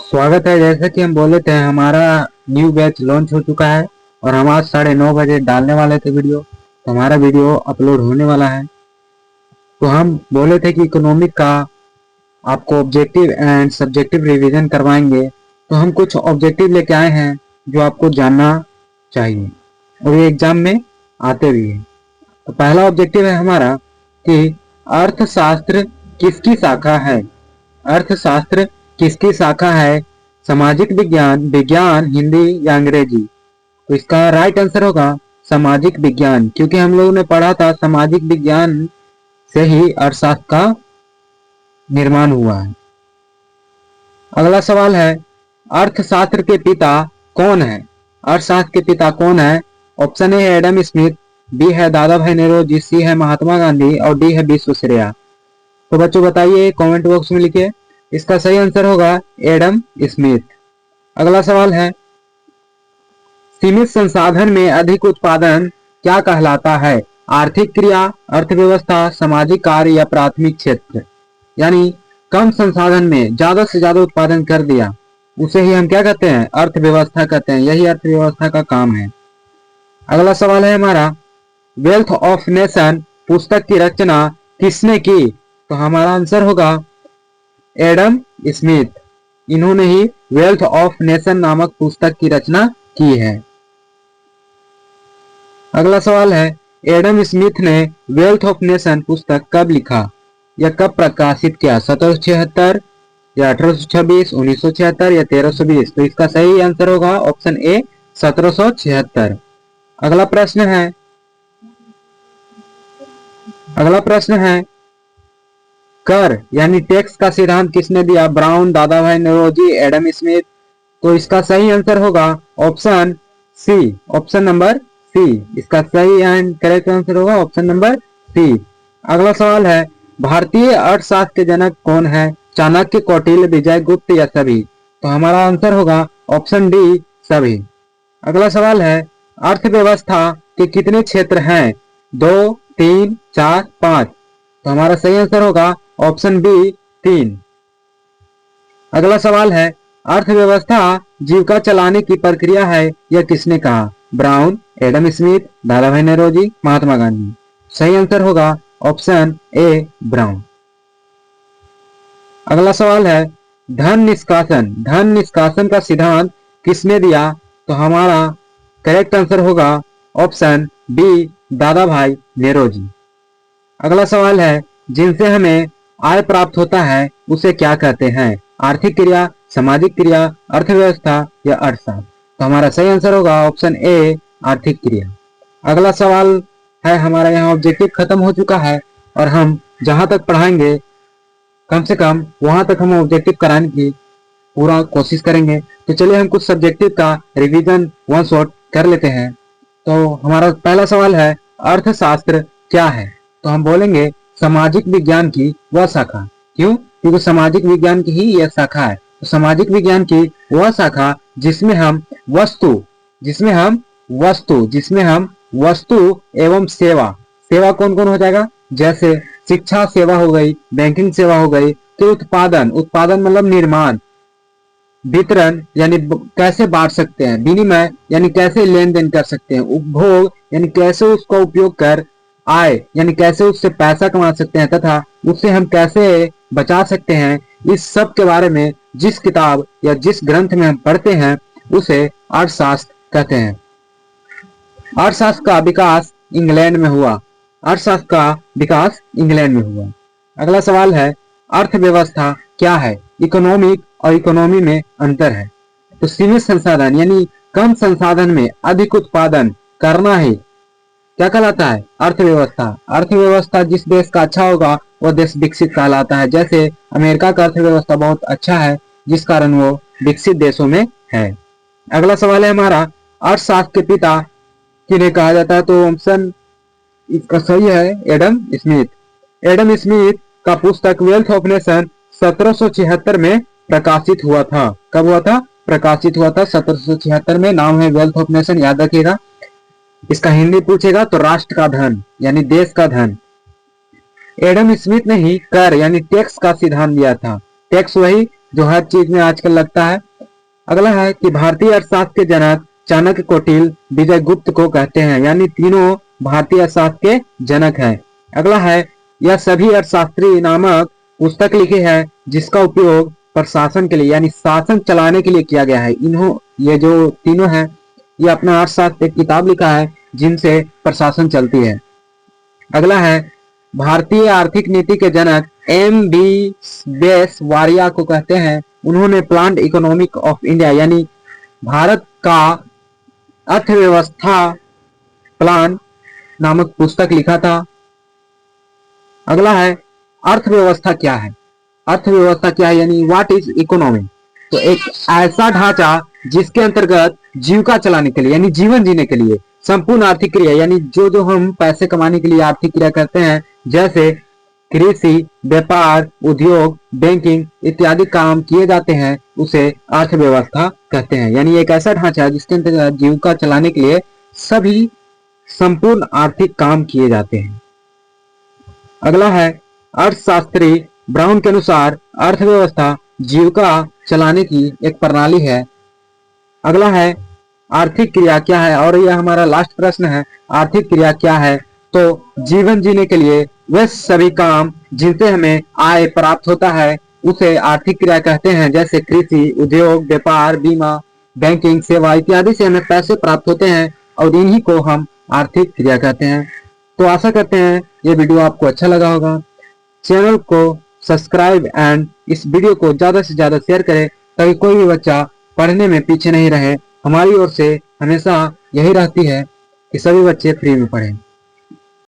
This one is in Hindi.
स्वागत है। जैसे कि हम बोले थे, हमारा न्यू बैच लॉन्च हो चुका है और हम आज 9:30 बजे डालने वाले थे वीडियो। तो हमारा वीडियो अपलोड होने वाला है। तो हम बोले थे कि इकोनॉमिक का आपको ऑब्जेक्टिव एंड सब्जेक्टिव रिवीजन करवाएंगे। तो हम कुछ ऑब्जेक्टिव लेके आए हैं जो आपको जानना चाहिए और ये एग्जाम में आते भी हैं। तो पहला ऑब्जेक्टिव है हमारा कि अर्थशास्त्र किसकी शाखा है। अर्थशास्त्र किसकी शाखा है? सामाजिक विज्ञान, विज्ञान, हिंदी या अंग्रेजी? तो इसका राइट आंसर होगा सामाजिक विज्ञान, क्योंकि हम लोगों ने पढ़ा था सामाजिक विज्ञान से ही अर्थशास्त्र का निर्माण हुआ है। अगला सवाल है, अर्थशास्त्र के पिता कौन है? अर्थशास्त्र के पिता कौन है? ऑप्शन ए है एडम स्मिथ, बी है दादा भाई नौरोजी, सी है महात्मा गांधी और डी है विश्वेश्वरैया। तो बच्चों बताइए, कमेंट बॉक्स में लिखिए। इसका सही आंसर होगा एडम स्मिथ। अगला सवाल है, सीमित संसाधन में अधिक उत्पादन क्या कहलाता है? आर्थिक क्रिया, अर्थव्यवस्था, सामाजिक कार्य या प्राथमिक क्षेत्र? यानी कम संसाधन में ज्यादा से ज्यादा उत्पादन कर दिया, उसे ही हम क्या कहते हैं? अर्थव्यवस्था कहते हैं। यही अर्थव्यवस्था का काम है। अगला सवाल है हमारा, वेल्थ ऑफ नेशन पुस्तक की रचना किसने की? तो हमारा आंसर होगा एडम स्मिथ। इन्होंने ही वेल्थ ऑफ नेशन नामक पुस्तक की रचना की है। अगला सवाल है, एडम स्मिथ ने वेल्थ ऑफ नेशन पुस्तक कब लिखा या कब प्रकाशित किया? 1776 या 1826, 1976 या 1320? तो इसका सही आंसर होगा ऑप्शन ए 1776। अगला प्रश्न है, कर यानी टैक्स का सिद्धांत किसने दिया? ब्राउन, दादा भाई नौरोजी, एडम स्मिथ? तो इसका सही आंसर होगा option C, option number C. इसका सही एंड करेक्ट आंसर होगा ऑप्शन नंबर सी। अगला सवाल है, भारतीय अर्थशास्त्र के जनक कौन है? चाणक्य, कौटिल्य, विजय गुप्त या सभी? तो हमारा आंसर होगा ऑप्शन डी, सभी। अगला सवाल है, अर्थव्यवस्था के कितने क्षेत्र हैं? 2, 3, 4, 5? तो हमारा सही आंसर होगा ऑप्शन बी, 3। अगला सवाल है, अर्थव्यवस्था जीविका चलाने की प्रक्रिया है, यह किसने कहा? ब्राउन, एडम स्मिथ, दादा भाई नौरोजी, महात्मा गांधी? सही आंसर होगा ऑप्शन ए, ब्राउन। अगला सवाल है, धन निष्कासन का सिद्धांत किसने दिया? तो हमारा करेक्ट आंसर होगा ऑप्शन बी, दादा भाई नौरोजी। अगला सवाल है, जिनसे हमें आय प्राप्त होता है उसे क्या कहते हैं? आर्थिक क्रिया, सामाजिक क्रिया, अर्थव्यवस्था या अर्थशास्त्र? तो हमारा सही आंसर होगा ऑप्शन ए, आर्थिक क्रिया। अगला सवाल है, हमारा यहाँ ऑब्जेक्टिव खत्म हो चुका है और हम जहां तक पढ़ाएंगे कम से कम वहां तक हम ऑब्जेक्टिव कराने की पूरा कोशिश करेंगे। तो चलिए हम कुछ सब्जेक्टिव का रिवीजन वन शॉट कर लेते हैं। तो हमारा पहला सवाल है, अर्थशास्त्र क्या है? तो हम बोलेंगे सामाजिक विज्ञान की वह शाखा। क्यों? क्योंकि सामाजिक विज्ञान की ही यह शाखा है। तो सामाजिक विज्ञान की वह शाखा जिसमें हम वस्तु एवं सेवा कौन कौन हो जाएगा? जैसे शिक्षा सेवा हो गई, बैंकिंग सेवा हो गई। तो उत्पादन मतलब निर्माण, वितरण यानी कैसे बांट सकते हैं, विनिमय यानी कैसे लेन देन कर सकते हैं, उपभोग यानी कैसे उसका उपयोग कर आय यानी कैसे उससे पैसा कमा सकते हैं, तथा उससे हम कैसे बचा सकते हैं। इस सब के बारे में जिस किताब या जिस ग्रंथ में हम पढ़ते हैं उसे अर्थशास्त्र कहते हैं। अर्थशास्त्र का विकास इंग्लैंड में हुआ। अगला सवाल है, अर्थव्यवस्था क्या है? इकोनॉमिक और इकोनॉमी में अंतर है। तो सीमित संसाधन यानी कम संसाधन में अधिक उत्पादन करना ही क्या कहलाता है? अर्थव्यवस्था जिस देश का अच्छा होगा वह देश विकसित कहलाता है। जैसे अमेरिका का अर्थव्यवस्था बहुत अच्छा है, जिस कारण वो विकसित देशों में है। अगला सवाल है हमारा, अर्थशास्त्र के पिता किन्हें कहा जाता है? तो ऑप्शन इसका सही है एडम स्मिथ। एडम स्मिथ का पुस्तक वेल्थ ऑफ नेशन 1776 में प्रकाशित हुआ था। कब हुआ था? प्रकाशित हुआ था 1776 में। नाम है वेल्थ ऑफ नेशन, याद रखिएगा। इसका हिंदी पूछेगा तो राष्ट्र का धन यानी देश का धन। एडम स्मिथ ने ही कर यानी टैक्स का सिद्धांत दिया था। टैक्स वही जो हर चीज में आजकल लगता है। अगला है कि भारतीय अर्थशास्त्र के जनक चाणक्य, कौटिल्य, विजय गुप्त को कहते हैं, यानी तीनों भारतीय अर्थशास्त्र के जनक हैं। अगला है, यह सभी अर्थशास्त्री नामक पुस्तक लिखी है जिसका उपयोग प्रशासन के लिए यानी शासन चलाने के लिए किया गया है। ये जो तीनों हैं, ये अपना अर्थशास्त्र एक किताब लिखा है जिनसे प्रशासन चलती है। अगला है, भारतीय आर्थिक नीति के जनक M.B. बेसवारिया को कहते हैं। उन्होंने प्लान्ड इकोनॉमिक ऑफ इंडिया यानी भारत का अर्थव्यवस्था प्लान नामक पुस्तक लिखा था। अगला है, अर्थव्यवस्था क्या है? अर्थव्यवस्था क्या है यानी व्हाट इज इकोनॉमी? तो एक ऐसा ढांचा जिसके अंतर्गत जीविका चलाने के लिए यानी जीवन जीने के लिए संपूर्ण आर्थिक क्रिया यानी जो जो हम पैसे कमाने के लिए आर्थिक क्रिया करते हैं, जैसे कृषि, व्यापार, उद्योग, बैंकिंग इत्यादि काम किए जाते हैं, उसे अर्थव्यवस्था कहते हैं। यानी एक ऐसा ढांचा है जिसके अंतर्गत जीविका चलाने के लिए सभी संपूर्ण आर्थिक काम किए जाते हैं। अगला है, अर्थशास्त्री ब्राउन के अनुसार अर्थव्यवस्था जीविका चलाने की एक प्रणाली है। अगला है, आर्थिक क्रिया क्या है? और यह हमारा लास्ट प्रश्न है, आर्थिक क्रिया क्या है? तो जीवन जीने के लिए वह सभी काम जिनसे हमें आय प्राप्त होता है उसे आर्थिक क्रिया कहते हैं, जैसे कृषि, उद्योग, व्यापार, बीमा, बैंकिंग सेवा इत्यादि से हमें पैसे प्राप्त होते हैं और इन्हीं को हम आर्थिक क्रिया कहते हैं। तो आशा करते हैं ये वीडियो आपको अच्छा लगा होगा। चैनल को सब्सक्राइब एंड इस वीडियो को ज्यादा से ज्यादा शेयर करें ताकि कोई भी बच्चा पढ़ने में पीछे नहीं रहे। हमारी ओर से हमेशा यही रहती है कि सभी बच्चे फ्री में पढ़ें।